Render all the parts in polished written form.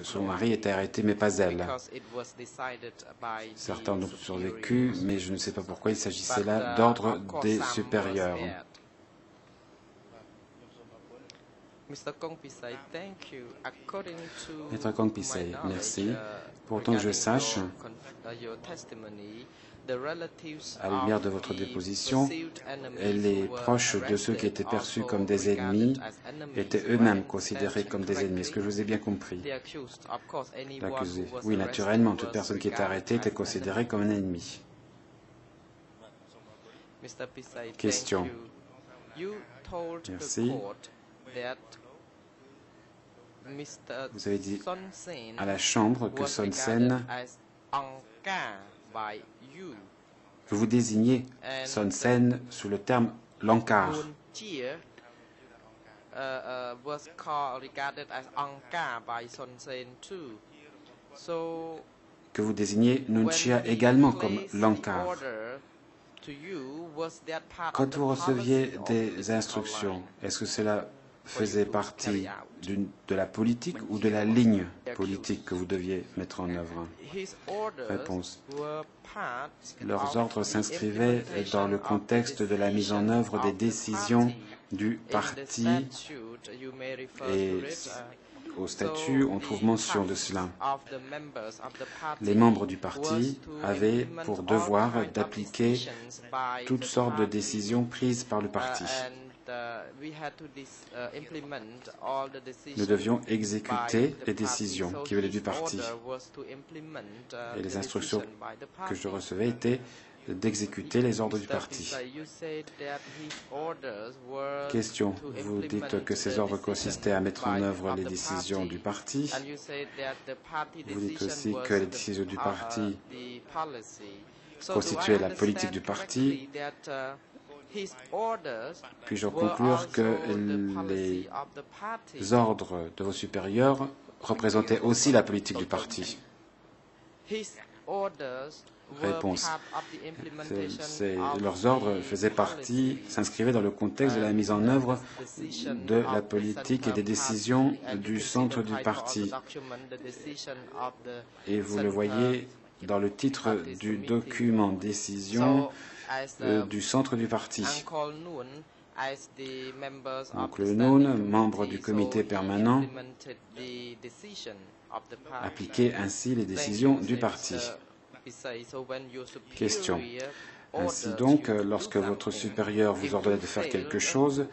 son mari était arrêté, mais pas elle. Certains ont survécu, mais je ne sais pas pourquoi il s'agissait là d'ordre des supérieurs. Maître Kong Pisai, merci. Pour autant que je sache, à la lumière de votre déposition, les proches de ceux qui étaient perçus comme des ennemis étaient eux-mêmes considérés comme des ennemis. Est-ce que je vous ai bien compris? L'accusé. Oui, naturellement, toute personne qui était arrêtée était considérée comme un ennemi. Question. Merci. Vous avez dit à la Chambre que Son Sen, vous désignez Son Sen sous le terme Lankar. Que vous désignez Nunchia également comme Lankar. Quand vous receviez des instructions, est-ce que cela faisait partie de la politique ou de la ligne politique que vous deviez mettre en œuvre? Réponse. Leurs ordres s'inscrivaient dans le contexte de la mise en œuvre des décisions du parti et au statut, on trouve mention de cela. Les membres du parti avaient pour devoir d'appliquer toutes sortes de décisions prises par le parti. Nous devions exécuter les décisions qui venaient du parti. Et les instructions que je recevais étaient d'exécuter les ordres du parti. Question. Vous dites que ces ordres consistaient à mettre en œuvre les décisions du parti. Vous dites aussi que les décisions du parti constituaient la politique du parti. Puis-je en conclure que les ordres de vos supérieurs représentaient aussi la politique du parti? Réponse. Leurs ordres faisaient partie, s'inscrivaient dans le contexte de la mise en œuvre de la politique et des décisions du centre du parti. Et vous le voyez dans le titre du document décision du centre du parti. Oncle Noon, membre du comité permanent, appliquait ainsi les décisions du parti. Question. Ainsi donc, lorsque votre supérieur vous ordonnait de faire quelque chose,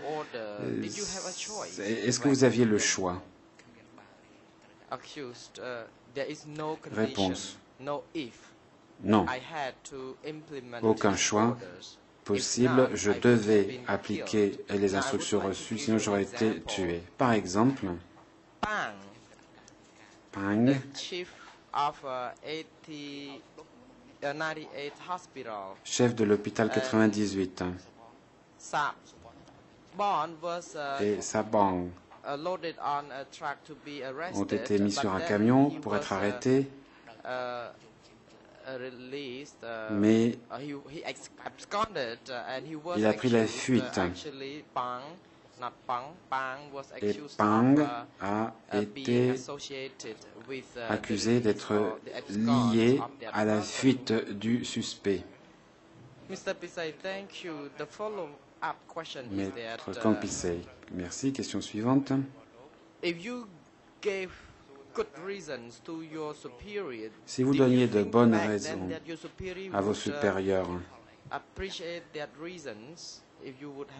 est-ce que vous aviez le choix? Réponse. Non. Aucun choix possible. Je devais appliquer les instructions reçues, sinon j'aurais été tué. Par exemple, Pang, chef de l'hôpital 98, et Sabang ont été mis sur un camion pour être arrêtés, mais il a pris la fuite. Et Pang a été accusé d'être lié à la fuite du suspect. Maître Kong Pisai, merci. Question suivante. Si vous donniez de bonnes raisons à vos supérieurs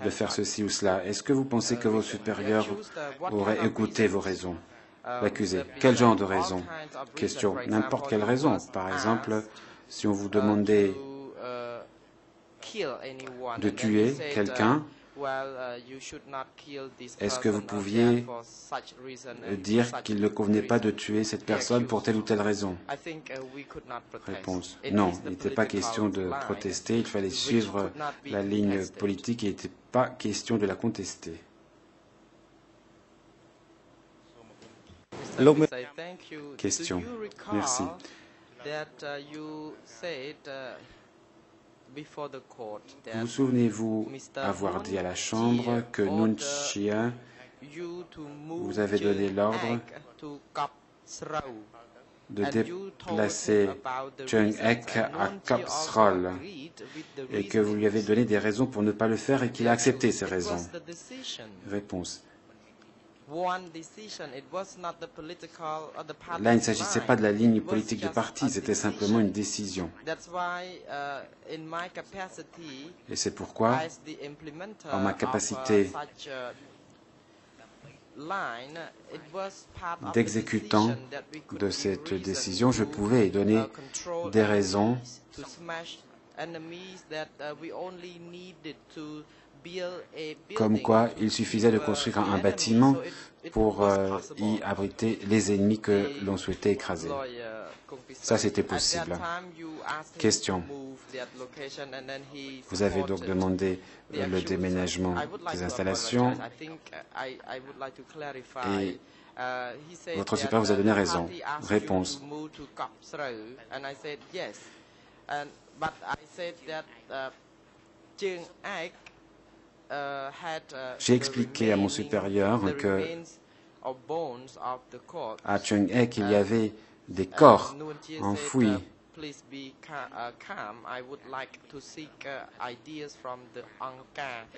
de faire ceci ou cela, est-ce que vous pensez que vos supérieurs auraient écouté vos raisons? L'accusé. Quel genre de raison? Question. N'importe quelle raison. Par exemple, si on vous demandait de tuer quelqu'un, est-ce que vous pouviez dire qu'il ne convenait pas de tuer cette personne pour telle ou telle raison? Réponse. Non, il n'était pas question de protester, il fallait suivre la ligne politique et il n'était pas question de la contester. Question. Merci. Vous souvenez-vous avoir dit à la Chambre que Nunchia vous avez donné l'ordre de déplacer Chung Ek à Kapsrol et que vous lui avez donné des raisons pour ne pas le faire et qu'il a accepté ces raisons. Réponse. Là, il ne s'agissait pas de la ligne politique du parti, c'était simplement une décision. Et c'est pourquoi, en ma capacité d'exécutant de cette décision, je pouvais donner des raisons comme quoi il suffisait de construire un bâtiment pour y abriter les ennemis que l'on souhaitait écraser. Ça, c'était possible. Question. Vous avez donc demandé le déménagement des installations et votre supérieur vous a donné raison. Réponse. J'ai expliqué à mon supérieur que à Chung Ek, il y avait des corps enfouis.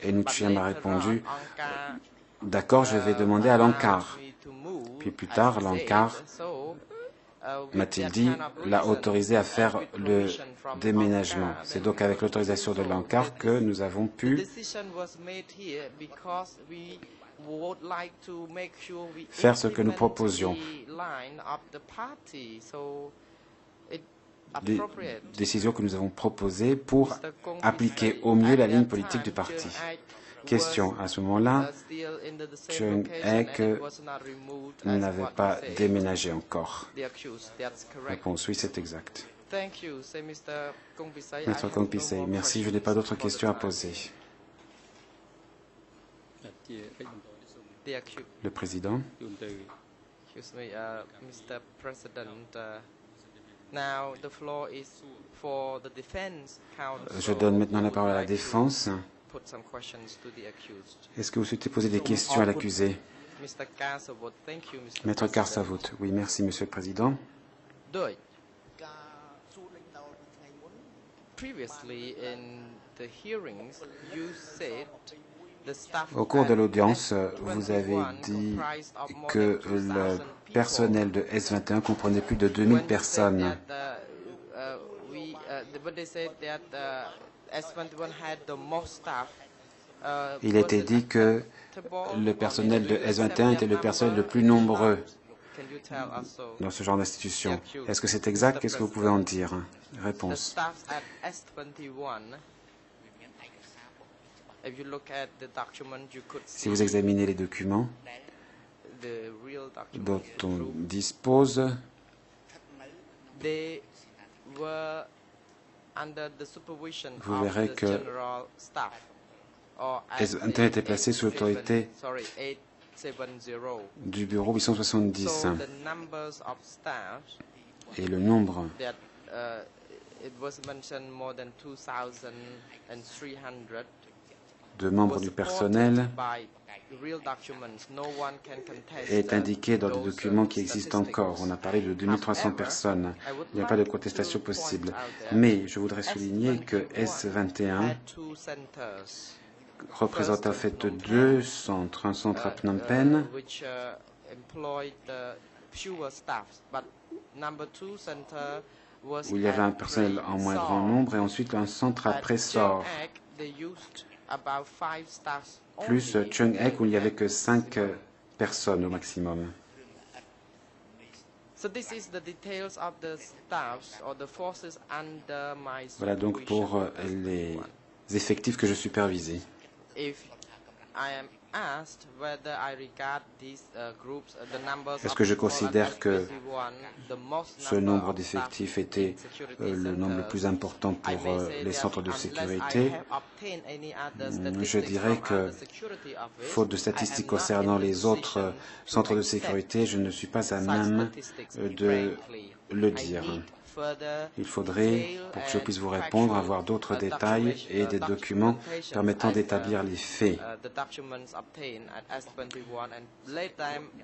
Et Nuchia m'a répondu, d'accord, je vais demander à l'Ankar. Puis plus tard, l'Ankar, m'a-t-il dit, l'a autorisé à faire le déménagement. C'est donc avec l'autorisation de l'Ankar que nous avons pu faire ce que nous proposions. Des décisions que nous avons proposées pour appliquer au mieux la ligne politique du parti. Question. À ce moment-là, Chung Ek n'avait pas déménagé encore. Réponse. Oui, c'est exact. Maître Kongpisei, merci. Je n'ai pas d'autres questions à poser. Le président. Je donne maintenant la parole à la défense. Est-ce que vous souhaitez poser des questions à l'accusé? Maître Karsavut. Oui, merci, Monsieur le Président. Au cours de l'audience, vous avez dit que le personnel de S21 comprenait plus de 2000 personnes. Il était dit que le personnel de S21 était le personnel le plus nombreux dans ce genre d'institution. Est-ce que c'est exact? Qu'est-ce que vous pouvez en dire? Réponse. Si vous examinez les documents dont on dispose, vous verrez que S21 était placé sous l'autorité du bureau 870 et le nombre de membres du personnel est indiqué dans des documents qui existent encore. On a parlé de 2300 personnes. Il n'y a pas de contestation possible. Mais je voudrais souligner que S21 représente en fait deux centres. Un centre à Phnom Penh où il y avait un personnel en moins grand nombre et ensuite un centre à Pressor plus Chung Ek où il n'y avait que 5 personnes au maximum. Voilà donc pour les effectifs que je supervisais. Est-ce que je considère que ce nombre d'effectifs était le nombre le plus important pour les centres de sécurité. Je dirais que, faute de statistiques concernant les autres centres de sécurité, je ne suis pas à même de le dire. Il faudrait, pour que je puisse vous répondre, avoir d'autres détails et des documents permettant d'établir les faits.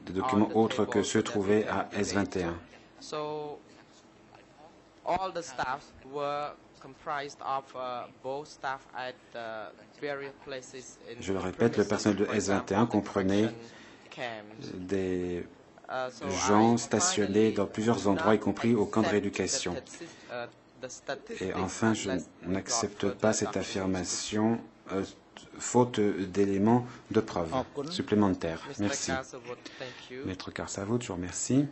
Des documents autres que ceux trouvés à S21. Je le répète, le personnel de S21 comprenait des gens stationnés dans plusieurs endroits, y compris au camp de rééducation. Et enfin, je n'accepte pas cette affirmation faute d'éléments de preuve supplémentaires. Merci. Maître Karsavut, je vous remercie.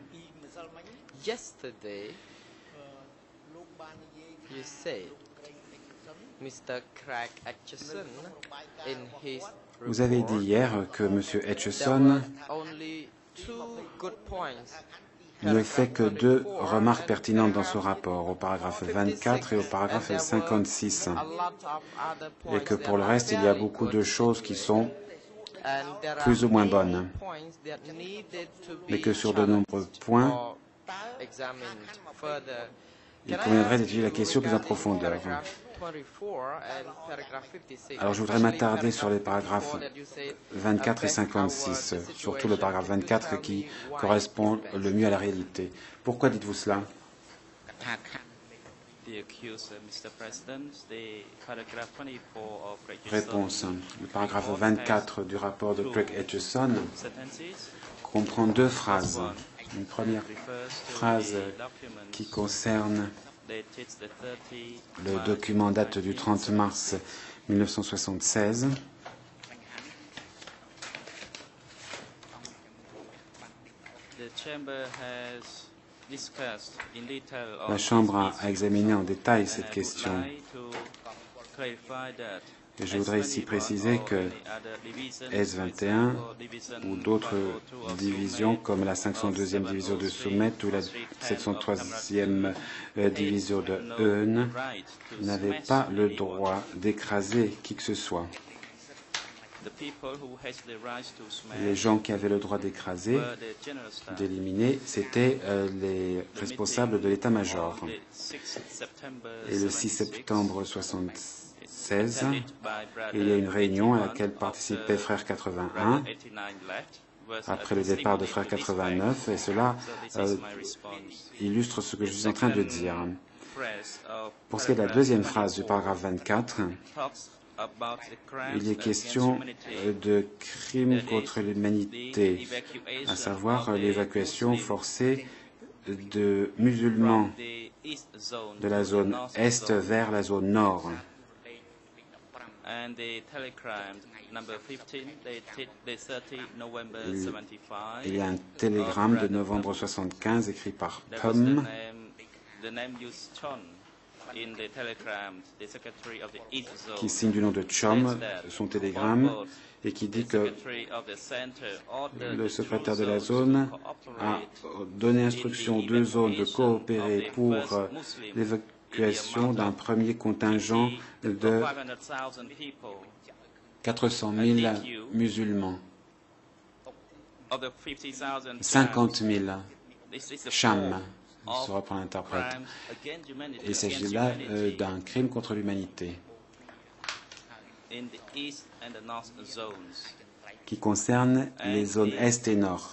Vous avez dit hier que M. Etchison ne fait que 2 remarques pertinentes dans ce rapport, au paragraphe 24 et au paragraphe 56, et que pour le reste, il y a beaucoup de choses qui sont plus ou moins bonnes, mais que sur de nombreux points, il conviendrait d'étudier la question plus en profondeur. Alors, je voudrais m'attarder sur les paragraphes 24 et 56, surtout le paragraphe 24 qui correspond le mieux à la réalité. Pourquoi dites-vous cela? Réponse. Le paragraphe 24 du rapport de Craig Etchison comprend 2 phrases. Une première phrase qui concerne le document date du 30 mars 1976. La Chambre a examiné en détail cette question. Et je voudrais ici préciser que S21 ou d'autres divisions comme la 502e division de Soumet ou la 703e division de Eun n'avaient pas le droit d'écraser qui que ce soit. Les gens qui avaient le droit d'écraser, d'éliminer, c'étaient les responsables de l'état-major. Et le 6 septembre 1976, il y a une réunion à laquelle participaient Frères 81, après le départ de Frères 89, et cela illustre ce que je suis en train de dire. Pour ce qui est de la deuxième phrase du paragraphe 24, il est question de crimes contre l'humanité, à savoir l'évacuation forcée de musulmans de la zone Est vers la zone Nord. Il y a un télégramme de novembre 1975 écrit par Pum qui signe du nom de Chom son télégramme et qui dit que le secrétaire de la zone a donné instruction aux 2 zones de coopérer pour l'évacuation d'un premier contingent de 400 000 musulmans, 50 000 Cham, se reprend l'interprète. Il s'agit là d'un crime contre l'humanité qui concerne les zones Est et Nord.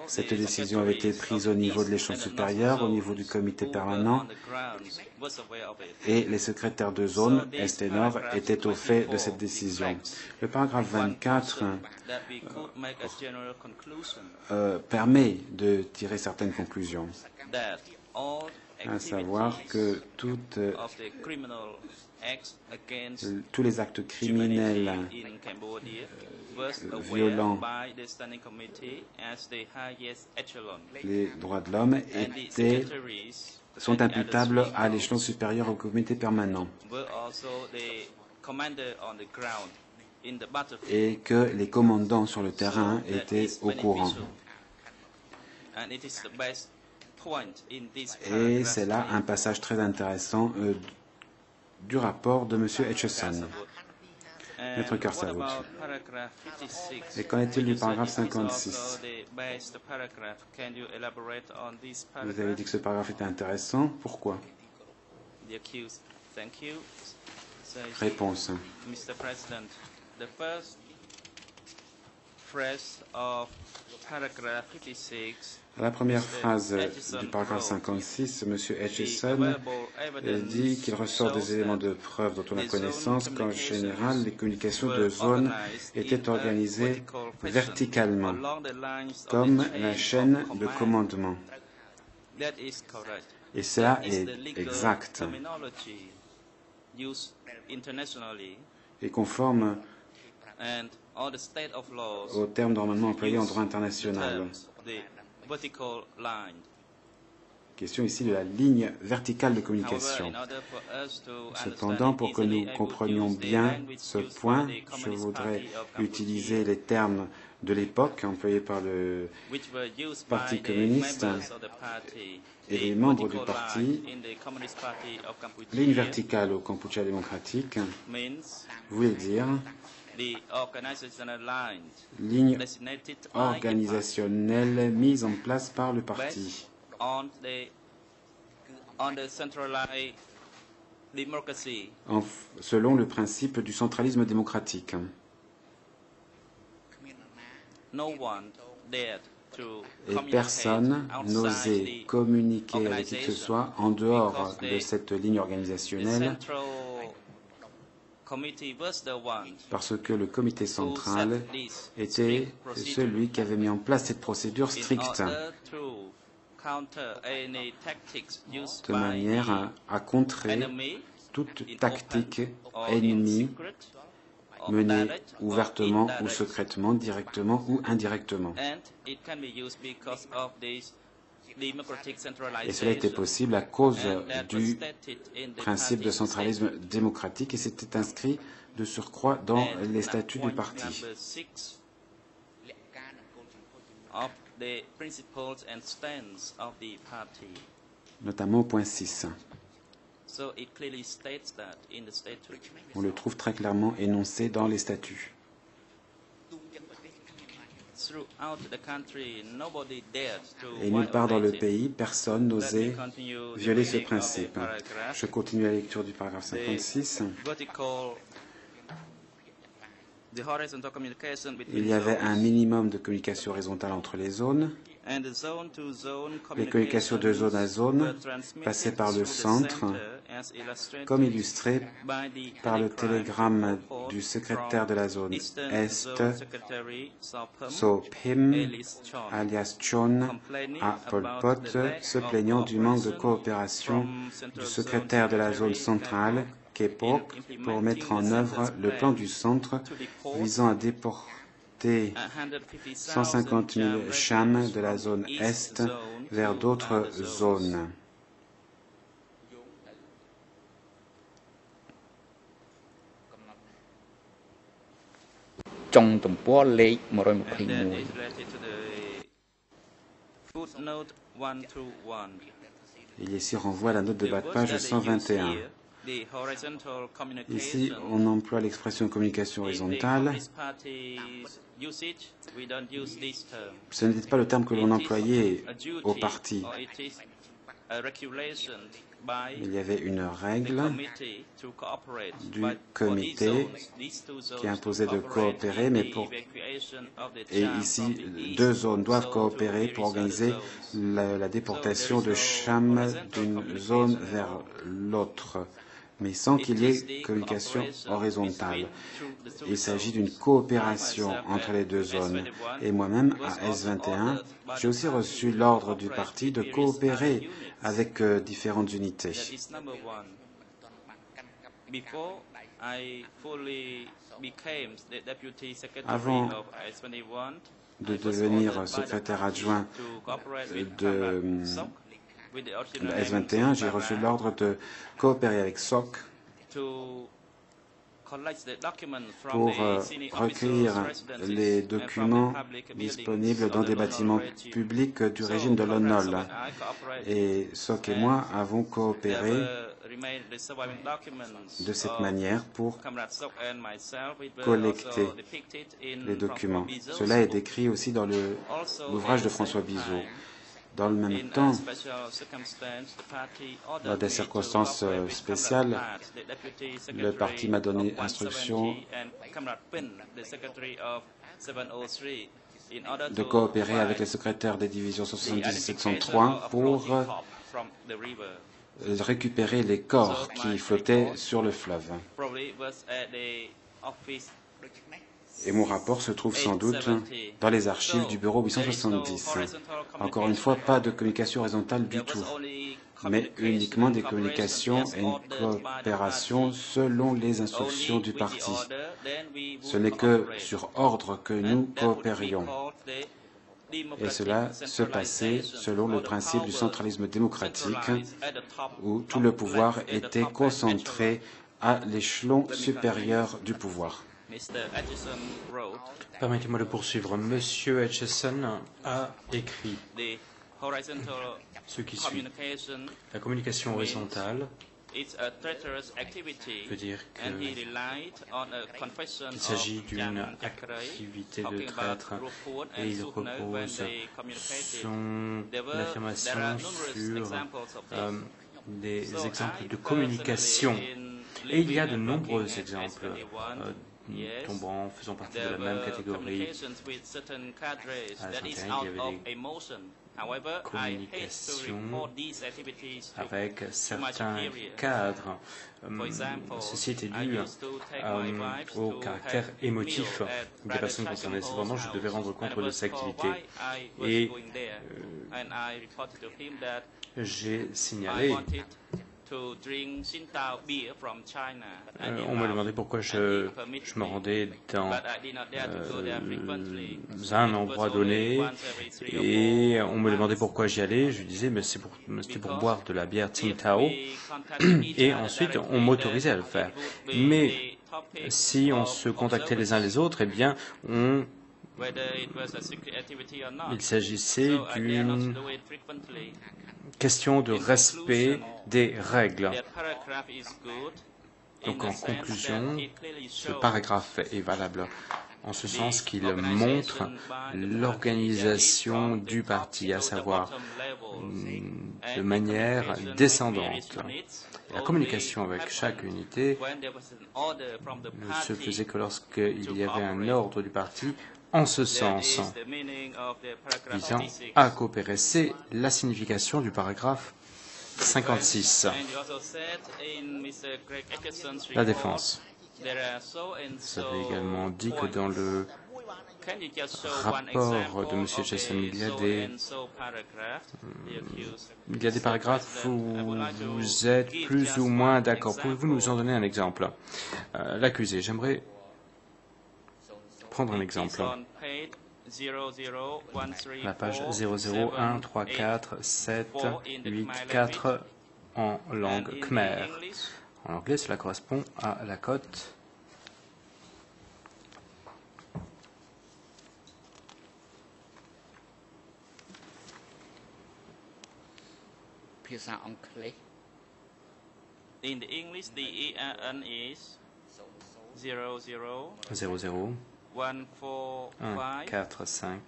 Cette décision avait été prise au niveau de l'échelon supérieur, au niveau du comité permanent, et les secrétaires de zone, Est et Nord, étaient au fait de cette décision. Le paragraphe 24 permet de tirer certaines conclusions, à savoir que tous les actes criminels violents les droits de l'homme sont imputables à l'échelon supérieur au comité permanent. et que les commandants sur le terrain étaient au courant. Et c'est là un passage très intéressant du rapport de M. Etcheson. Maître Karsavout. Et qu'en est-il du paragraphe 56? Vous avez dit que ce paragraphe était intéressant. Pourquoi? Réponse. La première phrase du paragraphe 56, M. Etcheson dit qu'il ressort des éléments de preuve dont on a connaissance qu'en général, les communications de zone étaient organisées verticalement, comme la chaîne de commandement. Et cela est exact et conforme aux termes normalement employés en droit international. Question ici de la ligne verticale de communication. Cependant, pour que nous comprenions bien ce point, je voudrais utiliser les termes de l'époque employés par le Parti communiste et les membres du parti. Ligne verticale au Kampuchea démocratique voulait dire ligne organisationnelle mise en place par le parti selon le principe du centralisme démocratique. Et personne n'osait communiquer avec qui que ce soit en dehors de cette ligne organisationnelle parce que le comité central était celui qui avait mis en place cette procédure stricte de manière à contrer toute tactique ennemie menée ouvertement ou secrètement, directement ou indirectement. Et cela était possible à cause du principe de centralisme démocratique et c'était inscrit de surcroît dans les statuts du parti. Notamment au point 6. On le trouve très clairement énoncé dans les statuts. Et nulle part dans le pays, personne n'osait violer ce principe. Je continue la lecture du paragraphe 56. Il y avait un minimum de communication horizontale entre les zones. Les communications de zone à zone passaient par le centre, comme illustré par le télégramme du secrétaire de la zone Est, So Pim, alias Chon, à Pol Pot, se plaignant du manque de coopération du secrétaire de la zone centrale, Kepok, pour mettre en œuvre le plan du centre visant à déporter 150 000 chams de la zone Est vers d'autres zones. Il ici renvoie à la note de bas de page 121. Ici, on emploie l'expression communication horizontale. Ce n'était pas le terme que l'on employait au parti. Il y avait une règle du comité qui imposait de coopérer, et ici, deux zones doivent coopérer pour organiser la déportation de chams d'une zone vers l'autre, mais sans qu'il y ait communication horizontale. Il s'agit d'une coopération entre les deux zones. Et moi-même, à S21, j'ai aussi reçu l'ordre du parti de coopérer avec différentes unités. Avant de devenir secrétaire adjoint de S21, j'ai reçu l'ordre de coopérer avec SOC pour recueillir les documents disponibles dans des bâtiments publics du régime de l'ONOL. Et Sok et moi avons coopéré de cette manière pour collecter les documents. Cela est décrit aussi dans l'ouvrage de François Bizot. Dans le même temps, dans des circonstances spéciales, le parti m'a donné instruction de coopérer avec les secrétaires des divisions 70 et 703 pour récupérer les corps qui flottaient sur le fleuve. Et mon rapport se trouve sans doute dans les archives du bureau 870. Encore une fois, pas de communication horizontale du tout, mais uniquement des communications et une coopération selon les instructions du parti. Ce n'est que sur ordre que nous coopérions. Et cela se passait selon le principe du centralisme démocratique, où tout le pouvoir était concentré à l'échelon supérieur du pouvoir. Permettez-moi de poursuivre. Monsieur Acheson a écrit ce qui suit. La communication horizontale veut dire qu'il s'agit d'une activité de traître et il repose son affirmation sur des exemples de communication. Et il y a de nombreux exemples tombant, faisant partie de la même catégorie. À certains, il y avait des communications avec certains cadres. Ceci était dû au caractère émotif des personnes concernées. Cependant, je devais rendre compte de ces activités. Et j'ai signalé. On m'a demandé pourquoi je me rendais dans un endroit donné et on me demandait pourquoi j'y allais. Je disais mais c'était pour boire de la bière Tsingtao et ensuite on m'autorisait à le faire. Mais si on se contactait les uns les autres, eh bien il s'agissait d'une question de respect des règles. Donc en conclusion, ce paragraphe est valable en ce sens qu'il montre l'organisation du parti, à savoir de manière descendante. La communication avec chaque unité ne se faisait que lorsqu'il y avait un ordre du parti en ce sens, visant à coopérer. C'est la signification du paragraphe 56. La défense. Vous avez également dit que dans le rapport de M. Jason, il y a des paragraphes où vous êtes plus ou moins d'accord. Pouvez-vous nous en donner un exemple? L'accusé, j'aimerais prendre un exemple. La page 001347884 en langue khmer. En anglais, cela correspond à la cote In English, the EAN is 00 145.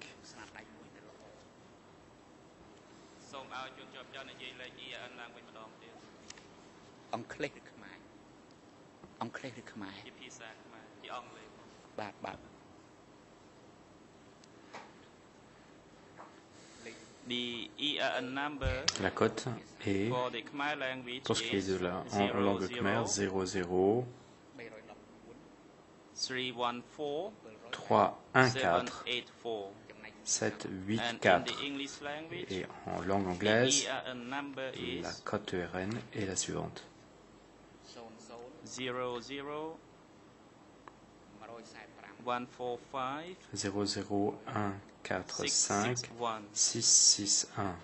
La cote est, pour ce qui est de la en langue khmer, 00 314 784. Et en langue anglaise, la cote ERN est la suivante. 00 145 661.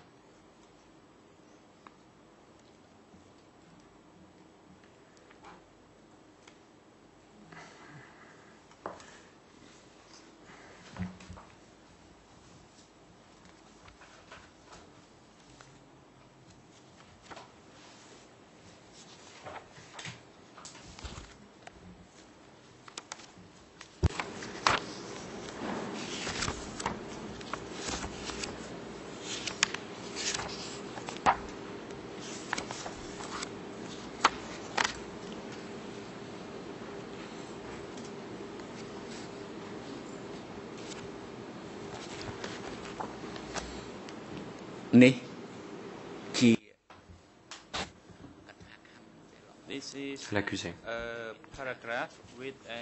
L'accusé.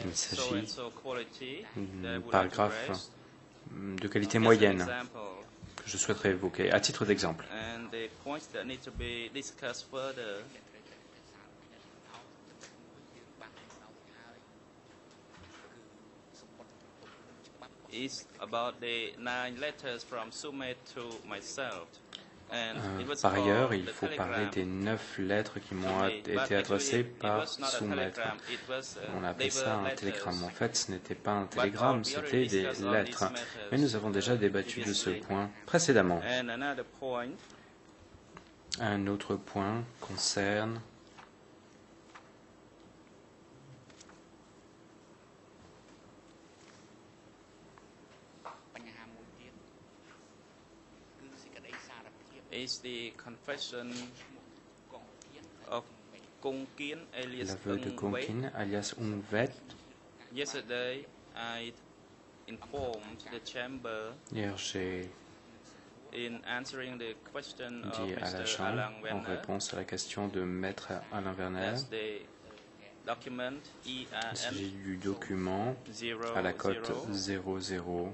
Il s'agit d'un paragraphe de qualité moyenne que je souhaiterais évoquer, à titre d'exemple. Par ailleurs, il faut parler des 9 lettres qui m'ont été adressées par soumettre. On a appelé ça un télégramme. En fait, ce n'était pas un télégramme, c'était des lettres. Mais nous avons déjà débattu de ce point précédemment. Un autre point concerne l'aveu de Kongkin, alias Ungvet. Hier, j'ai dit à l'agent, en réponse à la question de Maître Alain Werner, il s'agit du document à la cote 00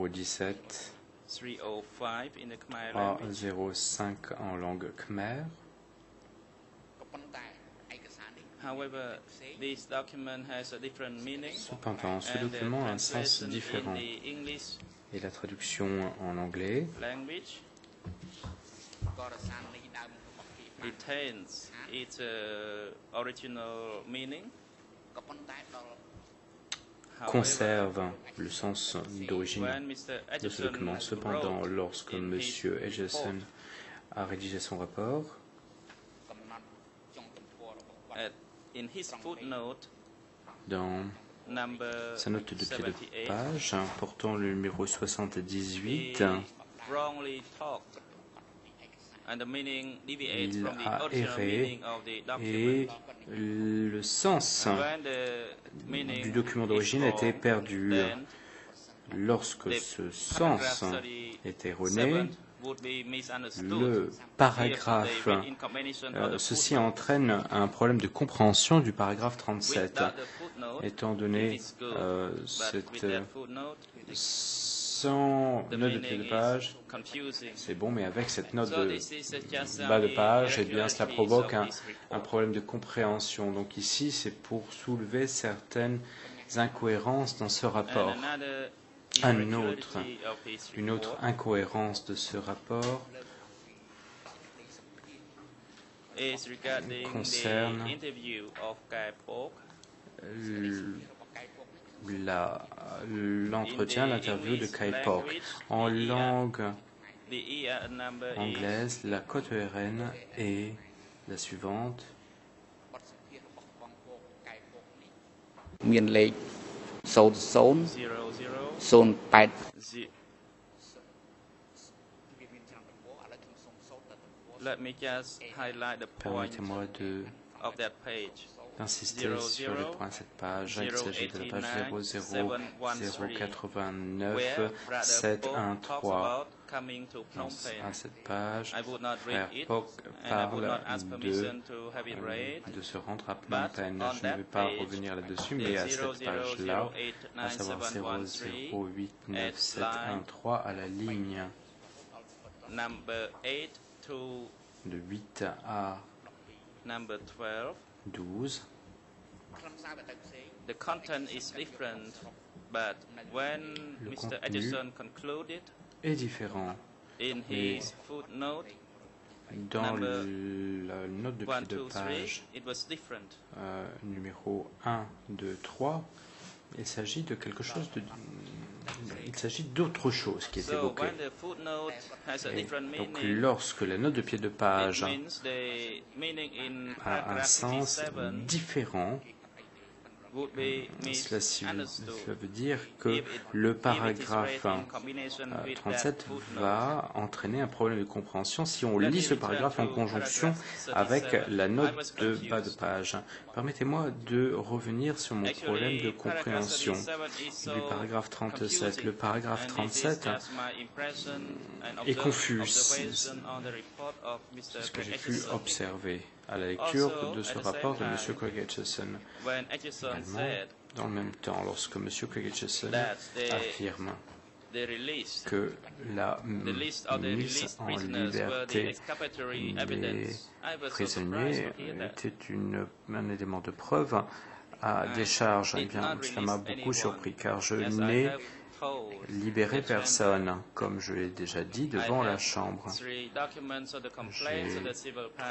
017 305 en langue khmer. Cependant, ce document a un sens différent et la traduction en anglais conserve le sens d'origine de ce document. Cependant, lorsque M. Edgerson a rédigé son rapport, dans sa note de pied de page, portant le numéro 78, il a erré et le sens du document d'origine a été perdu. Lorsque ce sens est erroné, le paragraphe, ceci entraîne un problème de compréhension du paragraphe 37. Étant donné sans note de pied de page, c'est bon, mais avec cette note de bas de page, eh bien, cela provoque un problème de compréhension. Donc ici, c'est pour soulever certaines incohérences dans ce rapport. Une autre incohérence de ce rapport concerne l'entretien, l'interview de Kai Pok. En langue anglaise, la cote ERN est la suivante. Permettez-moi d'insister sur le point de cette page. Il s'agit de la page 00089 713. À cette page, Frère Pok parle de se rendre à Phnom Penh. Je ne vais pas revenir là-dessus, mais à cette page-là, à savoir 0089713 à la ligne de 8 à 12. Le contenu est différent. Et dans la note de pied de page numéro 1, 2, 3, il s'agit de quelque chose de... Il s'agit d'autre chose qui est évoquée. Donc, lorsque la note de pied de page a un sens différent, Cela veut dire que le paragraphe 37 va entraîner un problème de compréhension si on lit ce paragraphe en conjonction avec la note de bas de page. Permettez-moi de revenir sur mon problème de compréhension du paragraphe 37. Le paragraphe 37 est confus. C'est ce que j'ai pu observer à la lecture de ce rapport de M. Craig Aitchison. Également, dans le même temps, lorsque M. Craig Aitchison affirme que la mise en liberté des prisonniers était un élément de preuve à décharge, eh bien, cela m'a beaucoup surpris, car je n'ai libéré personne, comme je l'ai déjà dit devant la Chambre. J'ai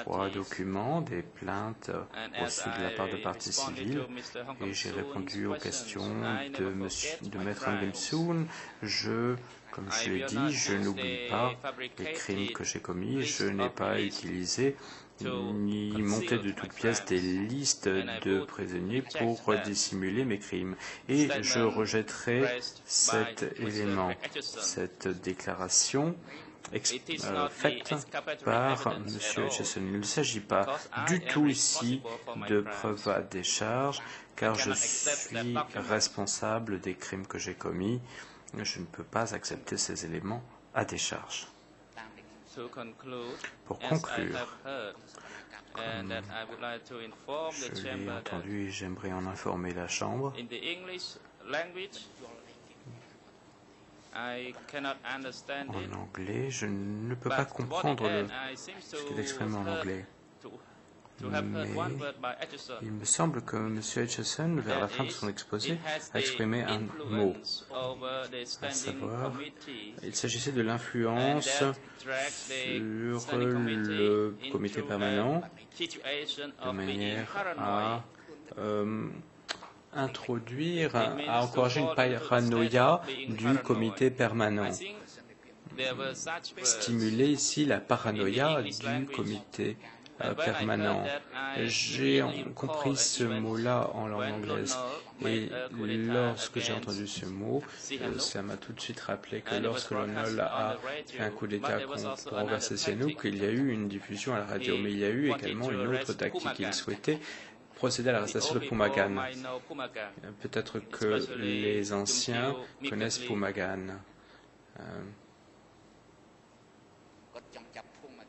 3 documents, des plaintes reçues de la part de parties civiles, et j'ai répondu aux questions de Maître Kim Soon. Comme je l'ai dit, je n'oublie pas les crimes que j'ai commis, je n'ai pas utilisé ni monter de toutes pièces des listes de prisonniers pour dissimuler mes crimes. Et je rejetterai cet élément, cette déclaration faite par M. Aitchison. Il ne s'agit pas du tout ici de preuves à décharge, car je suis responsable des crimes que j'ai commis. Je ne peux pas accepter ces éléments à décharge. Pour conclure, comme je l'ai entendu et j'aimerais en informer la Chambre, en anglais, je ne peux pas comprendre ce qui est exprimé en anglais. Mais il me semble que M. Aitchison, vers la fin de son exposé, a exprimé un mot, à savoir, il s'agissait de l'influence sur le comité permanent, de manière à à encourager une paranoïa du comité permanent. Stimuler ici la paranoïa du comité permanent. J'ai compris ce mot-là en langue anglaise et lorsque j'ai entendu ce mot, ça m'a tout de suite rappelé que lorsque Lionel a fait un coup d'État pour renverser Sihanouk, il y a eu une diffusion à la radio, mais il y a eu également une autre tactique. Il souhaitait procéder à l'arrestation de Pumagan. Peut-être que les anciens connaissent Pumagan.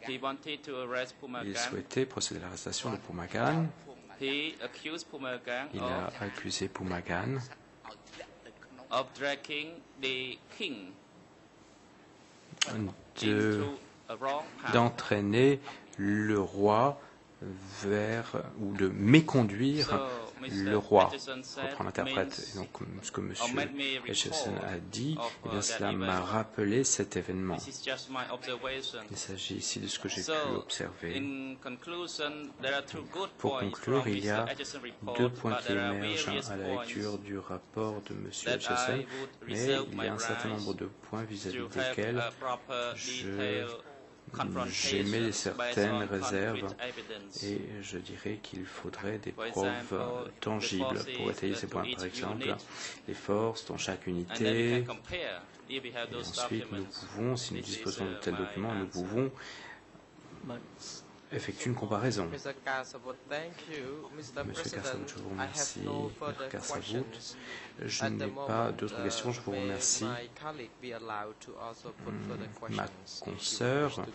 Il souhaitait procéder à l'arrestation de Pumagan. Il a accusé Pumagan d'entraîner le roi ou de méconduire le roi, reprend l'interprète. Et donc, ce que M. Aitchison a dit, eh bien, cela m'a rappelé cet événement. Il s'agit ici de ce que j'ai pu observer. Pour conclure, il y a 2 points qui émergent à la lecture du rapport de M. Aitchison, mais il y a un certain nombre de points vis-à-vis desquels j'émets certaines réserves et je dirais qu'il faudrait des preuves tangibles pour étayer ces points. Par exemple, les forces dans chaque unité. Et ensuite, nous pouvons, si nous disposons de tels documents, nous pouvons effectuer une comparaison. Monsieur Karsavut, je vous remercie. Maître Karsavut, je n'ai pas d'autres questions, je vous remercie. Ma consoeur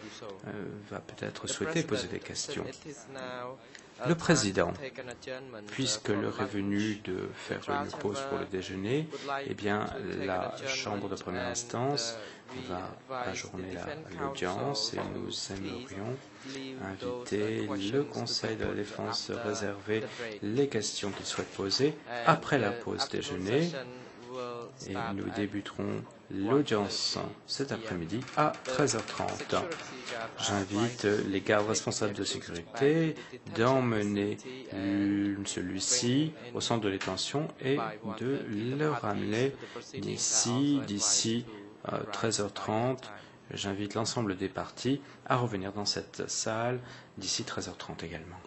va peut-être souhaiter poser des questions. Le président, puisque l'heure est venue de faire une pause pour le déjeuner, eh bien, la Chambre de première instance va ajourner l'audience et nous aimerions inviter le Conseil de la défense à réserver les questions qu'il souhaite poser après la pause déjeuner et nous débuterons l'audience cet après-midi à 13h30. J'invite les gardes responsables de sécurité d'emmener celui-ci au centre de détention et de le ramener d'ici 13h30. J'invite l'ensemble des parties à revenir dans cette salle d'ici 13h30 également.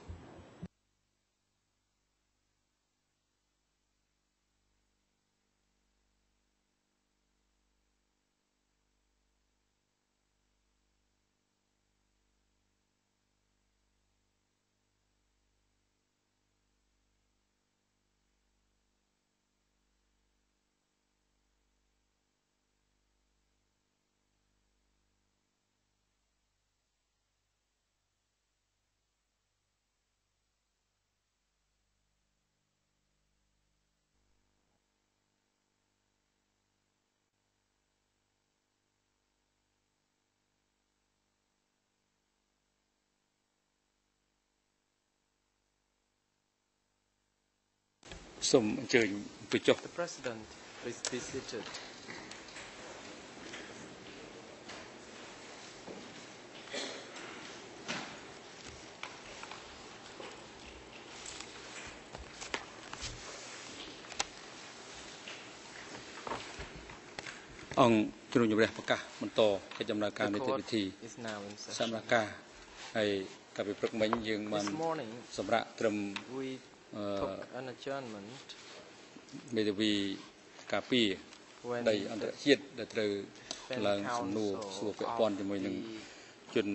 សូមអញ្ជើញទៅចុះ The President, please be seated. អង្គជំនុំជម្រះប្រកាសបន្តកិច្ចដំណើរការនីតិវិធីសម្រាប់ការហើយកាលពីព្រឹកមិញយើងបានសម្រាប់ត្រឹមមេធាវីការពារដីអន្តរជាតិដែលត្រូវឡើងសំណួរសួរពាក់ព័ន្ធជាមួយនឹងជន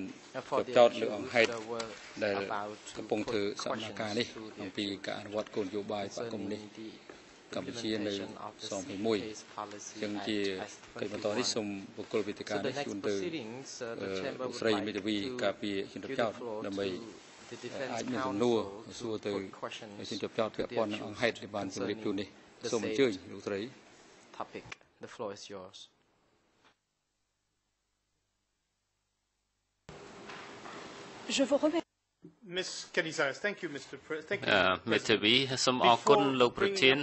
ចោទលើអង្គហេតុដែលកំពុងធ្វើសកម្មភាពនេះអំពីការអនុវត្តគោលនយោបាយបកុម្មុយនីសកម្ពុជានៅសង21ចឹងជាកិច្ចបន្តនេះសូមបុគ្គលវេទិកានេះជូនទៅស្រីមេធាវីការពារជនចោទដើម្បីអាចមានសំណួរសួរទៅជនចោទពាក់ព័ន្ធនឹងអង្គហេតុដែលបានជម្រាបជូននេះសូមអញ្ជើញលោកស្រី Topic. The floor is yours. Je vous remercie. Ms. Canizares, thank you, Mr. President. មេធាវីសូមអរគុណលោកប្រធាន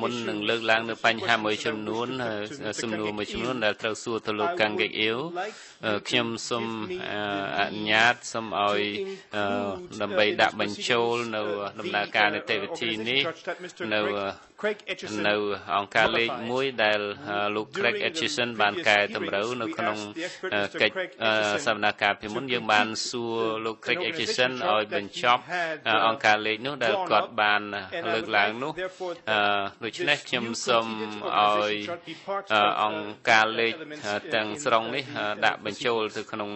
មុននឹងលើកឡើងនៅបញ្ហាមួយចំនួនសំណួរមួយចំនួនដែលត្រូវសួរទៅលោកកាំងហ្គេកអ៊ីវខ្ញុំសូមអនុញ្ញាតសូមឲ្យដើម្បីដាក់បញ្ចូលនៅដំណើរការនីតិវិធីនេះនៅអង្គការលេខ1ដែលលោក Craig Etchison បានកែតម្រូវនៅក្នុងកិច្ចសវនកម្មពីមុនយើងបានសួរលោក Craig Etchison ឲ្យបញ្ចប់អង្គការលេខនោះដែលគាត់បានលើកឡើងនោះដូច្នេះខ្ញុំសូមឲ្យអង្គការលេខទាំងស្រុងនេះដាក់បញ្ចូលទៅក្នុង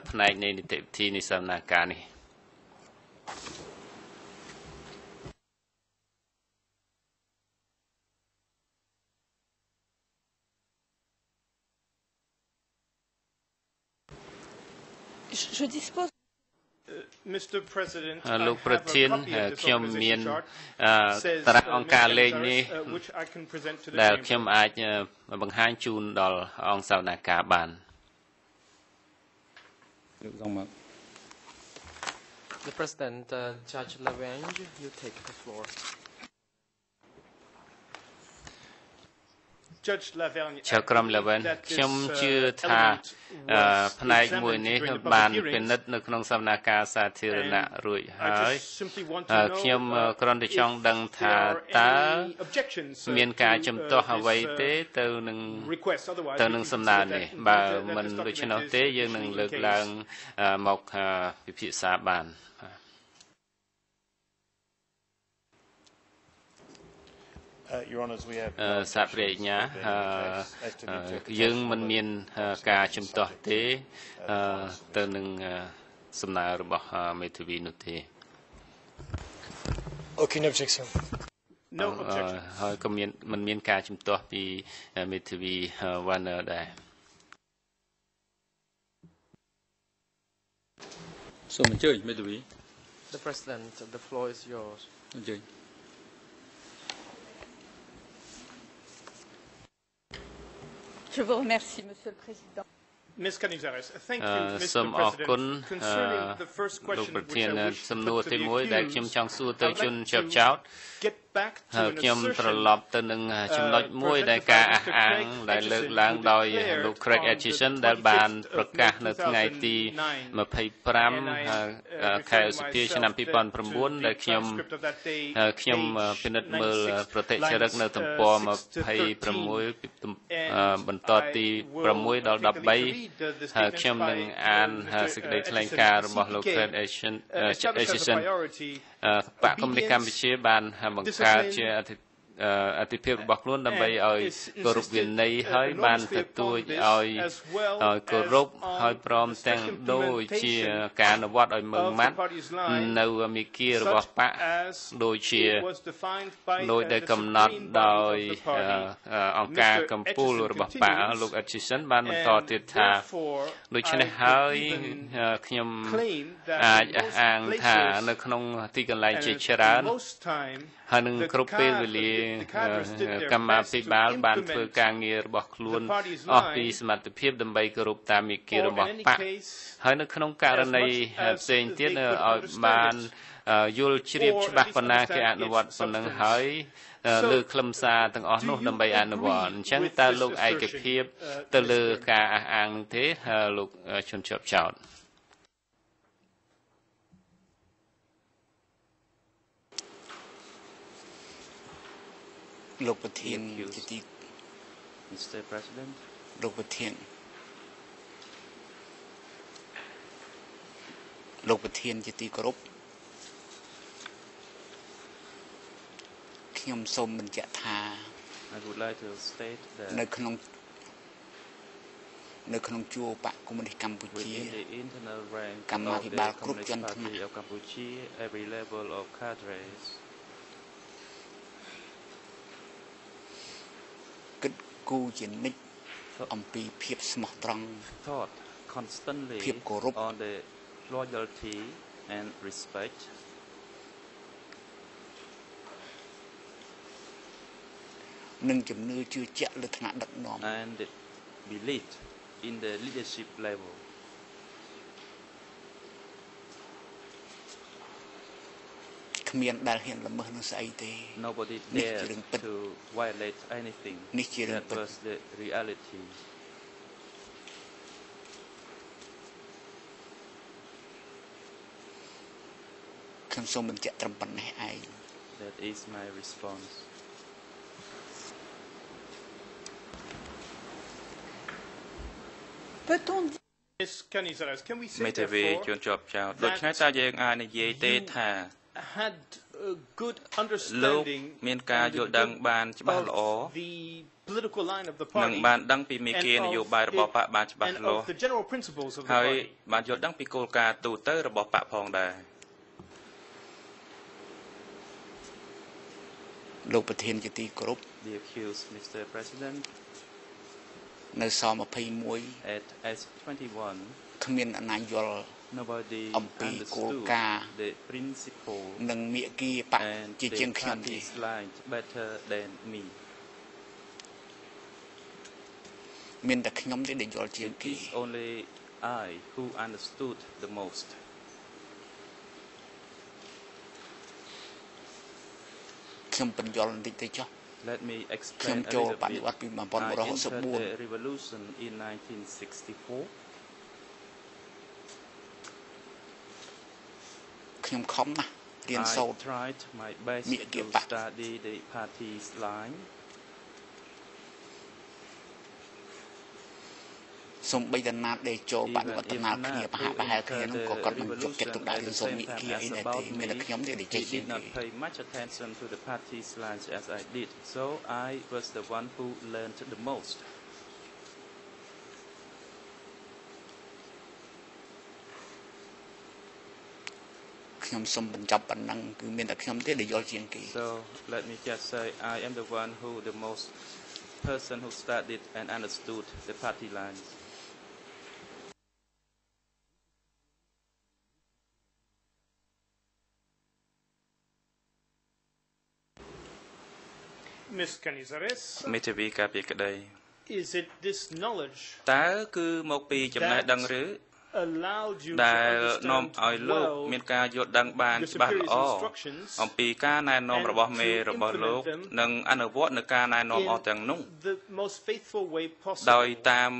ផ្នែកនៃនីតិវិធីនៃសវនកម្មនេះJe dispose. Mr. President, លោកប្រធានខ្ញុំមានតារាងអង្គការលេខនេះដែលខ្ញុំអាចបង្ហាញជូនដល់អង្គសវនកម្មបាន The President, Judge Lavange, you take the floor. Judge Lavergne, ចៅក្រម Lavergne ខ្ញុំជឿថាផ្នែកមួយនេះបានពិនិត្យនៅក្នុងសវនកម្មសាធារណៈរួចហើយខ្ញុំគ្រាន់តែចង់ដឹងថាតើមានការជំទាស់អ្វីទេទៅនឹងសំណើនេះបើមិនដូច្នោះទេយើងនឹងលើកឡើងមកពិភាក្សាបានសាប្រញ្ញាយើងមិនមានការជំទាស់ទេទៅនឹងសំណើរបស់មេធាវីនោះទេ Aucune objection. ហើយក៏មិនមានការជំទាស់ពីមេធាវី Warner ដែរ សូមអញ្ជើញមេធាវី The President, the floor is yours. អញ្ជើញ Je vous remercie, Monsieur le Président. Ms. Canizares, thank you,សូម Mr. អរគុណ President. Concerning the first លោក question ប្រ which ធាន I wish សំ to ណួរ put to ទី the 1ដែលខ្ញុំ accused, ចង់សួរទៅជនជាប់ចោទ get back to an ខ្ញុំត្រ assertion ឡប់ទៅនឹងចំណុចមួយដែលការអះអាងដែលលើកឡើងដោយលោក Craig Etchison ដែលបានប្រកាសនៅថ្ងៃទី25 ខែឧសភាឆ្នាំ 2009 ដែលខ្ញុំពិនិត្យមើលប្រតិចរិកនៅទំព័រ26បន្តទី6ដល់13ហើយខ្ញុំនឹងអានសេចក្តីថ្លែងការណ៍របស់លោក Craig Etchison បកគមនិកម្ពុជាបានបង្កើតជាអធិភាពរបស់ខ្លួនដើម្បីឲ្យគោរពវិន័យហើយបានទទូចឲ្យគោរពហើយព្រមទាំងដូចជាការអនុវត្តឲ្យម៉ឺងម៉ាត់នៅមេគារបស់បកដូចជាដោយដែលកំណត់ដោយអង្គការកម្ពុជារបស់បកលោក Etchison បានបន្តទៀតថាដូច្នេះហើយខ្ញុំអាចអះអាងថានៅក្នុងទីកន្លែងជាច្រើនហ ហើយនឹងគ្រប់ពេលវេលាកម្មាភិបាលបានធ្វើការងាររបស់ខ្លួនអស់ពីសមត្ថភាពដើម្បីគោរពតាមមាគ៌ារបស់បកហើយនៅក្នុងករណីផ្សេងទៀតឲ្យបានយល់ជ្រាបច្បាស់ប៉ុណ្ណាគេអនុវត្តប៉ុណ្ណឹងហើយលើខ្លឹមសារទាំងអស់នោះដើម្បីអនុវត្តអញ្ចឹងតើលោកឯកភាពទៅលើការអះអាងនឹងទេលោកជន់ជាប់ចោតលោកប្រធានជាទី Mr. President លោកប្រធានជាទីគោរពខ្ញុំសូមបញ្ជាក់ថា I would like to state that នៅក្នុងជួរបកកុម្មុយនីសកម្ពុជា within the internal rank កម្មាភិបាលគ្រប់ជាន់ថ្នាក់ of Cambodia every level of cadres គិតគូរជានិច្ចអំពីភាពស្មោះត្រង់ thought constantly ភាពគោរព on the loyalty and respect និងជំនឿជឿជាក់លើឋានៈដឹកនាំ and belief in the leadership level គ្មានដែលហ៊ានល្មើសនឹងស្អីទេ nobody នេះជា dared រឿងពិត to violate anything នេះជារឿង that ពិត was the reality ខ្ញុំសូមបញ្ជាក់ត្រឹមប៉ុណ្ណេះឯង that is my response Peut-on Ms. Canizares, can we say មេធាវី therefore ជួនជាប់ចោតដូច្នេះតើយើងអាចនិយាយទេថា had a good លោក understanding មានការយល់ដឹងបានច្បាស់ល្អ of the political line of the និង party បានដឹងពីមាគ៌ានយោបាយរបស់បកបានច្បាស់ and លាស់ of the general principles of the ហើយ party. បានយល់ដឹងពីគោលការណ៍ទូទៅរបស់បកផងដែរ លោកប្រធានជាទីគោរព the accused Mr. President នៅស21 at S21 គ្មានអ្នកណាយល់ nobody អំពីគោលការណ៍ understood the principle និងមាគ៌ាបក and ជាជាង the ខ្ញុំទេ party's line better than me មានតែខ្ញុំទេដែលយល់ជាង it គេ is only I who understood the most ខ្ញុំបញ្យល់បន្តិចទៅចុះ let me ខ្ញុំ explain a ចូល little បដិវត្តពី bit I entered the 1964 revolution in 1964ខ្ញុំខំណាស់រៀនសូត្រ I tried my bestមាគ៌ា to បក study the party's line សូម្បីតែណាត់ដែលចូលបដិវត្តណាល់គ្នាប្រហែលគ្នានោះក៏គាត់មិនយកចិត្តទុកដាក់រឿងសូត្រមាគ៌ាអីដែរទេមានតែខ្ញុំទេដែលចេះ He ជាង did គេ not pay much attention to the party's lines as I did, so I was the one who learned the most. ខ្ញុំសូមបញ្ចប់ប៉ុណ្ណឹងគឺមានតែខ្ញុំទេដែលយល់ជាងគេ So let me just say I am the one who the most person who studied and understood the party lines. Ms. Canizares, មេធាវីការពីក្តី is it this knowledge តើគឺមកពីចំណេះដឹងឬ allowed you ដែល to នាំ understand ឲ្យលោក well មានការយល់ដឹងបាន your ច្បាស់ល្អ superior's instructions អំពីការណែនាំរបស់មេរបស់លោក និងអនុវត្តនៅការណែនាំអស់ទាំងនោះ in the most faithful way ដោយ possible? តាម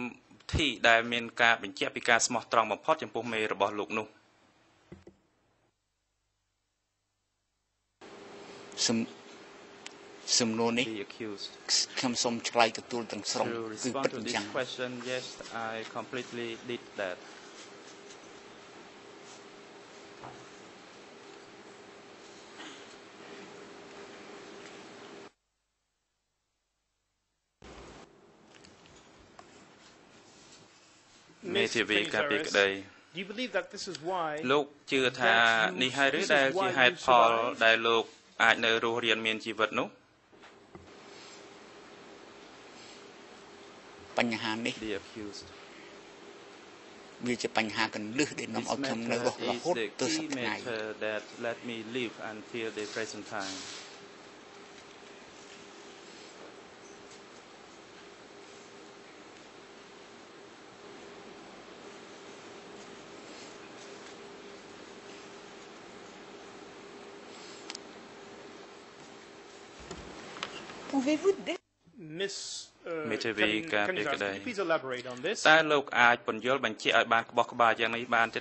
ទីដែលមានការបញ្ជាក់ពីការស្មោះត្រង់បំផុតចំពោះមេរបស់លោកនោះ សំណួរនេះ The accused. ខ្ញុំសូមឆ្លើយទទួលទាំងស្រុង To គឺ respond ពិត to អញ្ this ចឹង question, yes, I completely did that. មេធាវីការពីក្តី Do you believe that this is why លោកជឿថានេះហើយឬដែលជាហេតុផលដែលលោកអាចនៅរស់រានមានជីវិតនោះ បញ្ហានេះ The accused. វាជាបញ្ហាកន្លឹះដែលនាំ This ឲ្យខ្ញុំនៅរ matter ស់រ is ហូត the ទៅស key ប្តាហ៍ថ្ងៃ matter that let me live until the present time. Pouvez-vous Miss Mechavi ka can you Pekadai. please elaborate on this? តើលោកអាចពន្យល់បញ្ជាក់ឲ្យបានក្បោះក្បាលយ៉ាងនេះបានទេ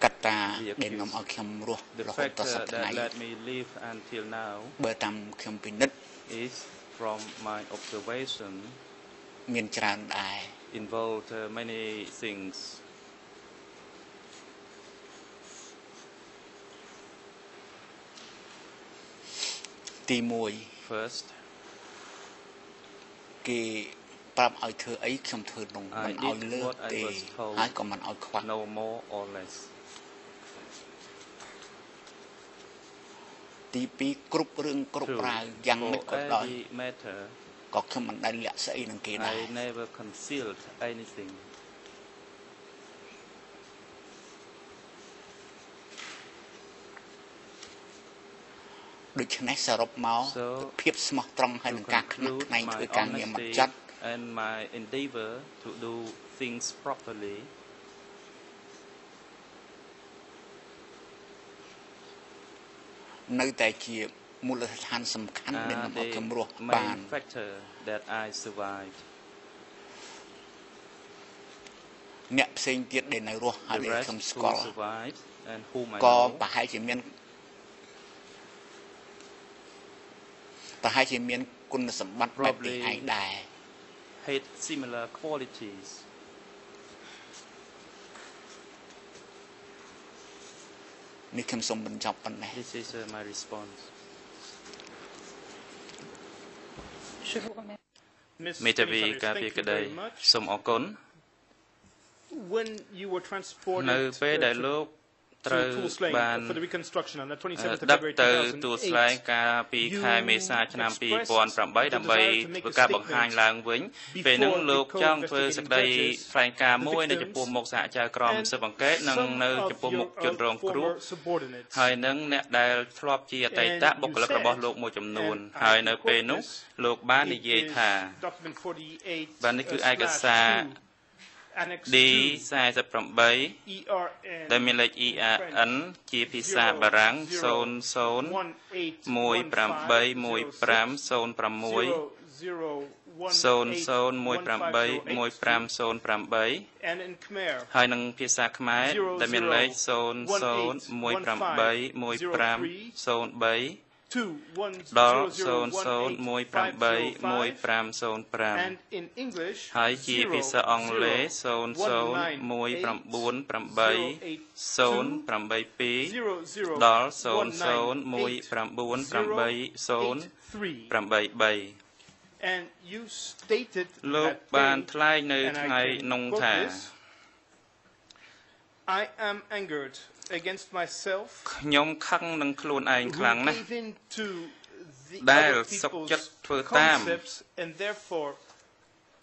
កត្តាដែលនាំឲ្យខ្ញុំរស់រហូតដល់សប្តាហ៍ that let me live until now បើតាមខ្ញុំពិនិត្យ is from my observation មានច្រើនដែរ involved many things ទី1 first គេប្រាប់ឲ្យធ្វើអីខ្ញុំធ្វើនោះមិនឲ្យលើកទេហើយក៏មិនឲ្យខ្វះ no more or less ទី2គ្រប់រឿងគ្រប់ប្រាវយ៉ាងម៉េចក៏ដោយ matter ក៏ខ្ញុំមិនដែលលាក់ស្អីនឹងគេដែរ I never concealed anything ដូច្នេះសរុបមកភាពស្មោះត្រង់ហើយនឹងការខ្នះខ្នែងធ្វើការងារមកចាត់ and my endeavor to do things properly នៅតែជាមូលដ្ឋានសំខាន់ដែលនាំឲ្យខ្ញុំរស់បាន factor that I survived អ្នកផ្សេងទៀតដែលនៅរស់ហើយដែលខ្ញុំស្គាល់ and whom I ក៏ know ប្រហែលជាមានគុណសម្បត្តិបែបនេះឯងដែរ had similar qualities នេះខ្ញុំសូមបញ្ចប់ប៉ុណ្ណេះ This is my response Je vous remercie. មេធាវីការពារក្តីសូមអរគុណ When you were transported នៅពេលដែលលោកត្រូវបាន for the reconstruction on the 27th of ដឹក February ទៅទួលស្លែងកាលពីខែមេសាឆ្នាំ 2008 ដើម្បីធ្វើការបង្ហាញឡើងវិញពេលនោះលោកចង់ធ្វើសេចក្តីថ្លែងការណ៍មួយនៅចំពោះមុខសហចៅក្រមស៊ើបអង្កេតនិងនៅចំពោះមុខជនរងគ្រោះហើយនឹងអ្នកដែលធ្លាប់ជាអតីតបុគ្គលិករបស់លោកមួយចំនួនហើយនៅពេលនោះលោកបាននិយាយថាបាននេះគឺឯកសារD48 ដែលមានលេខ ERN ជាភាសាបារាំង00181508ហើយនឹងភាសាខ្មែរដែលមានលេខ00181503ដល់00181505ហើយជាភាសាអង់គ្លេស00198082ដល់00198083 And you stated លោកបានថ្លែងនៅថ្ងៃនោះថា I am angered against myself ខ្ញុំខឹងនឹងខ្លួនឯងខ្លាំងណាស់ដែលសុខចិត្តធ្វើតាម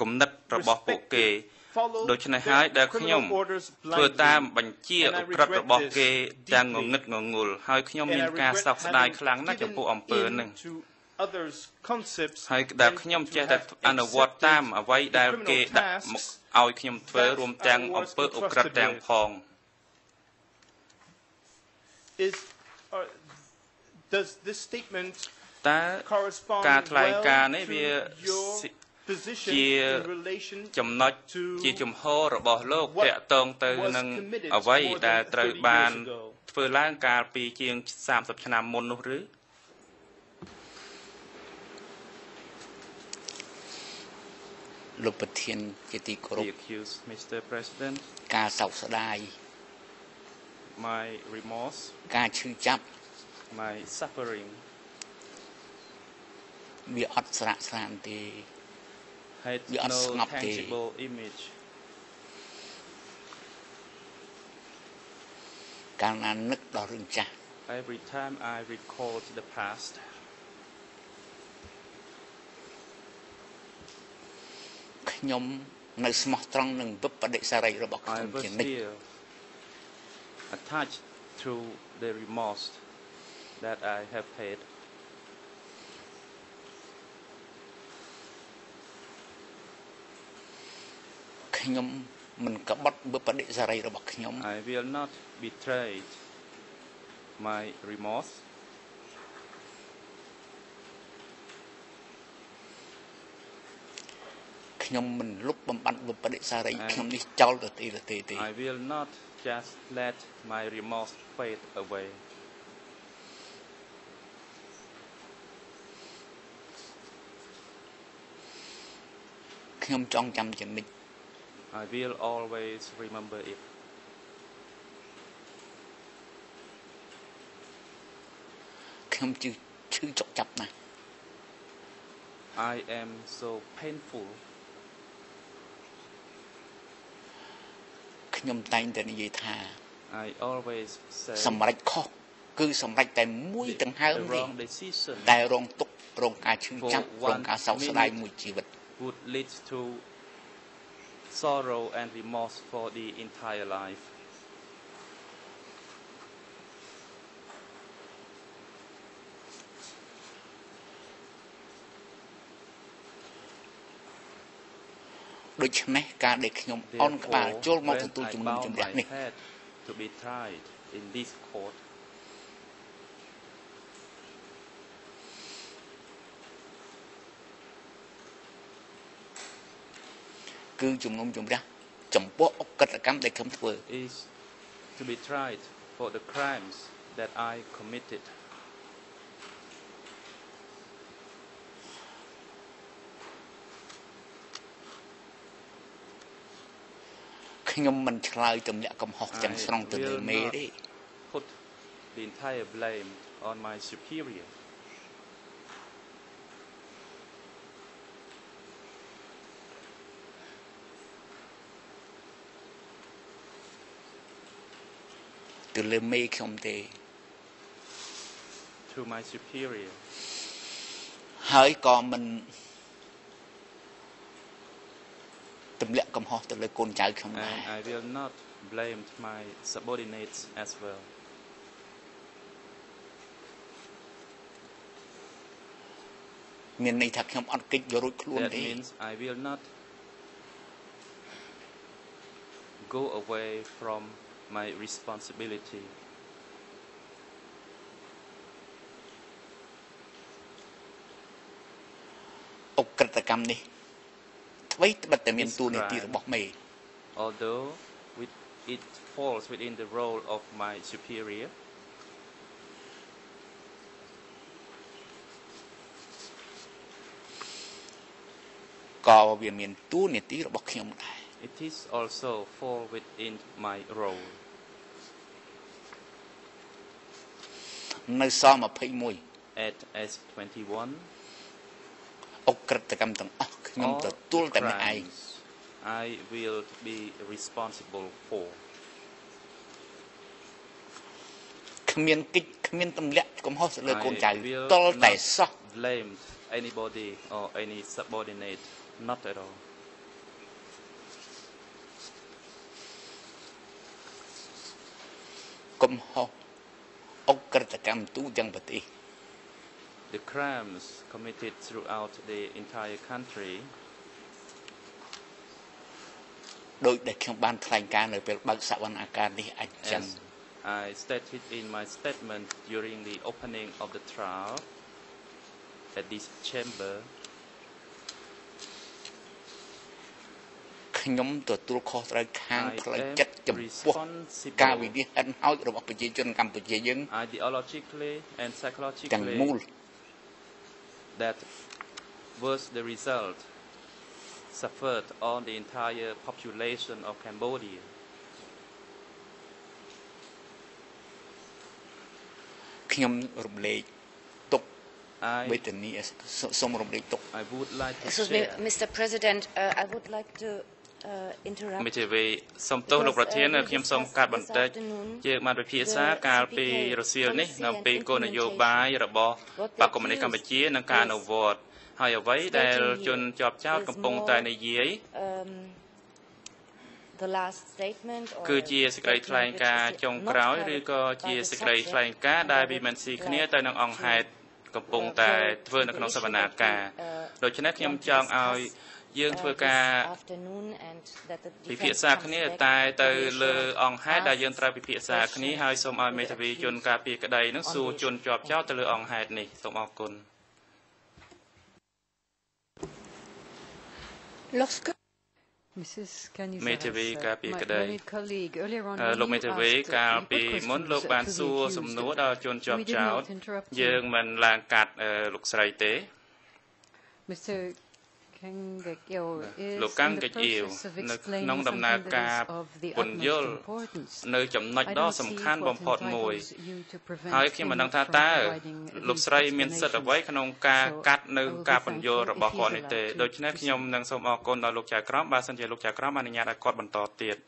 គំនិតរបស់ពួកគេដូច្នេះហើយដែលខ្ញុំធ្វើតាមបញ្ជាឧក្រិដ្ឋរបស់គេទាំងងងឹតងងុលហើយខ្ញុំមានការសោកស្ដាយខ្លាំងណាស់ចំពោះអំពើនេះហើយដែលខ្ញុំចេះតែអនុវត្តតាមអ្វីដែលគេដាក់មកឲ្យខ្ញុំធ្វើរួមទាំងអំពើឧក្រិដ្ឋទាំងផង does this statement តើការថ្លែងការណ៍នេះវាជាចំណុចជាជំហររបស់លោកតាក់ទងទៅនឹងអ្វីដែលត្រូវបានធ្វើឡើងកាលពីជាង30ឆ្នាំមុននោះឬ លោកប្រធានជាទីគោរព Mr. President ការសោកស្ដាយ my remorse ការឈឺចាប់ my suffering វាអត់ស្រាកស្រានទេ had no tangible image កាលណានឹកដល់រឿងចាស់ every time I recall the past ខ្ញុំនៅស្មោះត្រង់នឹងវិបដិសារីរបស់ខ្ញុំជានិច្ច attached through the remorse that I have had ខ្ញុំមិនក្បត់វិបដិសារីរបស់ខ្ញុំ I will not betray my remorse I will not just let my remorse fade away. I will always remember it. I am so painful. I always say the wrong decision would lead to sorrow and remorse for the entire life. Therefore, when I bow my head to be tried in this court, is to be tried for the crimes that I committed. I will not put the entire blame on my superior. To my superior. And I will not blame my subordinates as well. That means I will not go away from my responsibility. Although it falls within the role of my superior, it is also fall within my role. At S21, all crimes I will be responsible for. I will not blame anybody or any subordinate, not at all. The crimes committed throughout the entire country, as I stated in my statement during the opening of the trial at this chamber, I am responsible ideologically and psychologically. That was the result suffered on the entire population of Cambodia. I would like to Excuse me, Mr. President, I would like to interrupt. សូមទោសលោកប្រធានខ្ញុំសូមកាត់បន្តិចយើងបានពិភាក្សាកាលពីរសៀលនេះនៅពីគោលនយោបាយរបស់បកកុម្មុយនីសកម្ពុជានិងការអនុវត្តហើយអ្វីដែលជនជាប់ចោទកំពុងតែនិយាយគឺជាសេចក្តីថ្លែងការណ៍ចុងក្រោយឬក៏ជាសេចក្តីថ្លែងការណ៍ដែលវាមិនស៊ីគ្នាទៅនឹងអង្គហេតុកំពុងតែធ្វើនៅក្នុងសវនាការដូច្នេះខ្ញុំចង់ឲ្យយើងធ្វើការពិភាក្សាគ្នាតែទៅលើអង្គហេតុដែលយើងត្រូវពិភាក្សាគ្នាហើយសូមឲ្យមេធាវីជនការពារក្តីនឹងសួរជនជាប់ចោទទៅលើអង្គហេតុនេះសូមអរគុណ Lorsque មេធាវីការពីក្តីលោកមេធាវីកាលពីមុនលោកបានសួរសំណួរដល់ជនជាប់ចោទយើងមិនឡើងកាត់លោកស្រីទេលោកកាំងកិច្ចអៀវនៅក្នុងដំណើរការពន្យល់នៅចំណុចដ៏សំខាន់បំផុតមួយហើយខ្ញុំមិនដឹងថាតើលោកស្រីមានសិទ្ធិអ្វីក្នុងការកាត់នៅការពន្យល់របស់គាត់នេះទេដូច្នេះខ្ញុំនឹងសូមអរគុណដល់លោកចៅក្រមបើសិនជាលោកចៅក្រមអនុញ្ញាតឲ្យគាត់បន្តទៀត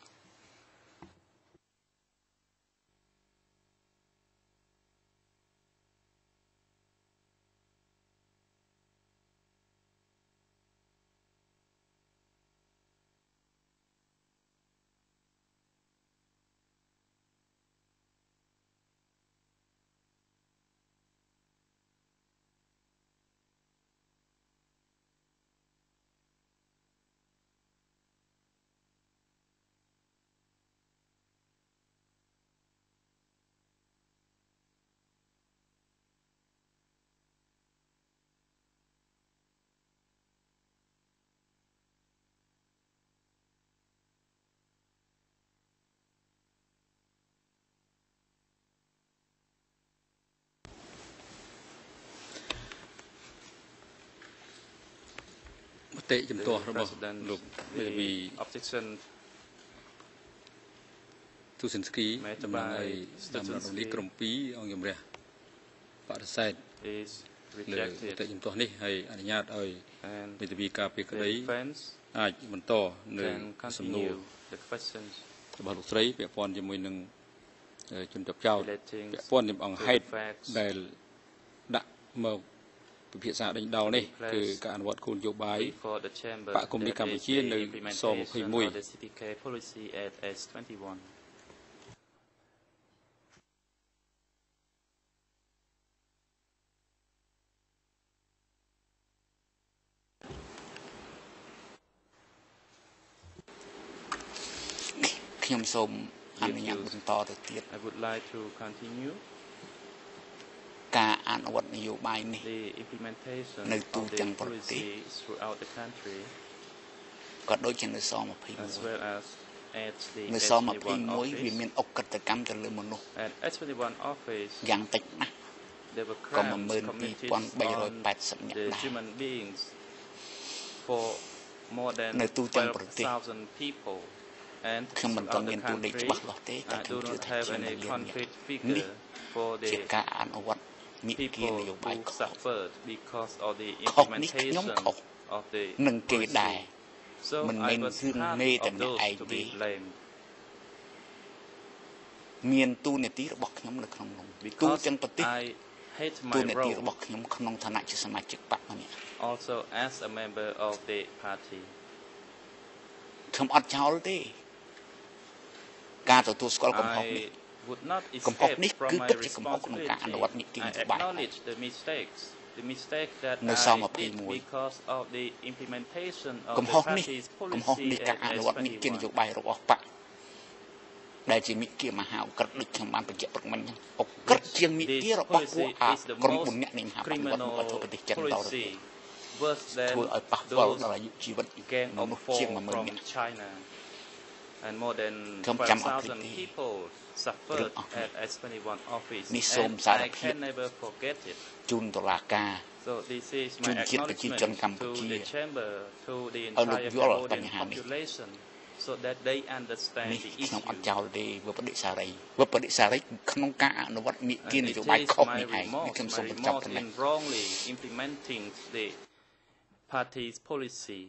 មតិជំទាស់របស់លោកមេធាវី objection ទូសិនស្គីតំណាងឲ្យស្ដាប់រដ្ឋនីក្រម2អង្គជំរះបដិសេធលើមតិជំទាស់នេះហើយអនុញ្ញាតឲ្យមេធាវីការពីក្តីអាចបន្តនៅសំណួររបស់លោកស្រីពាក់ព័ន្ធជាមួយនឹងជនជាប់ចោទពាក់ព័ន្ធនឹងអង្គហេតុដែលដាក់មកពិភាក្សាដេញដោលនេះគឺការអនុវត្តគោលនយោបាយបកគមនីកម្ពុជានៅស21ខ្ញុំសូមអនុញ្ញាតបន្តទៅទៀត I would like to continue ការអនុវត្តនយោបាយនេះ the implementation នៅទូ of ទាំង the ប្រទេស policy throughout the country ក៏ដូចជានៅស as well as at the នៅស S21 វាមានអក្រិតកម្មទៅលើមនុស្ស at S21 office យ៉ាងតិចណាស់ there were ក៏ crimes committed on 12380 នាក់ the ដែរ human beings for more than នៅទូទាំងប្រទេស 12,000 people and ខ្ញុំមិនទាន់មានតួលេខច្បាស់លាស់ទេតែ I ខ្ញុំ do ជឿ not ថា have ជាង any 1 លាន concrete នេះ figure for ជា the ការអនុវត្តនីតិ people នយោបាយ who ខុស suffered because of the ខុសនេះខ្ញុំ implementation ខុស of the នឹងគេដែរ so មិន I មែន was គឺ part មេ of តែម្នាក់ those ឯង to ទេ be blamed មានទូនាទីរបស់ខ្ញុំនៅក្នុងនោះទូ because ទាំងប្រទេស I hate ទូ my នាទី role របស់ខ្ញុំក្នុងឋានៈជាសមាជិកបកម្នាក់ also as a member of the party ខ្ញុំអត់ចោលទេការទទួលស្គាល់កំហុសនេះ I would not កំហុស escape នេះ from គឺ my ពិតជាកំហុសក្នុងការអនុវត្តនីតិន responsibility យោ I បាយ acknowledge the mistake thatនៅ I ស did 21 because of the implementation of កំ the ហុសនេះ party's កំហុស policy នៃការអ at នុវត្តនីតិនយោ S21 បាយរបស់បកដែលជាមិគមហាអក្រិតដូចខ្ញុំបានបញ្ជាក់ព្រឹកមិញហ្នឹងអក្រិតជាងមិគរបស់ពួកក្រុម4នាក់នៃមហាបញ្ញវត្តរបស់ប្រទេសចិនតទៅទៀត worse than ធ្វើឲ្យប៉ះពាល់ those ដល់អាយុជីវិត gang មនុ of ស្សជាង four 10000 from នាក់ China and more than ខ្ញុំចាំអត់ភ្លេច 12,000 ទេ people suffered at S21 office នេះសូម and សារ I ភាព can never forget it ជូនតុលាការ so this is ជូ my នជាតិប្រជាជន acknowledgement កម្ to ពុជា the chamber to the ឲ្យលោក entire យល់ Cambodian បញ្ហានេះ population so that they understand នេះ the ខ្ញុំអត់ issue ចោលទេវិបត្តិសារីវិបត្តិសារីក្នុងការអនុវត្តនីតិនយោបាយខុសនេះឯងនេះខ្ញុំសូមបញ្ចប់ remorse ប៉ុណ្ណេះ in wrongly implementing the party's policy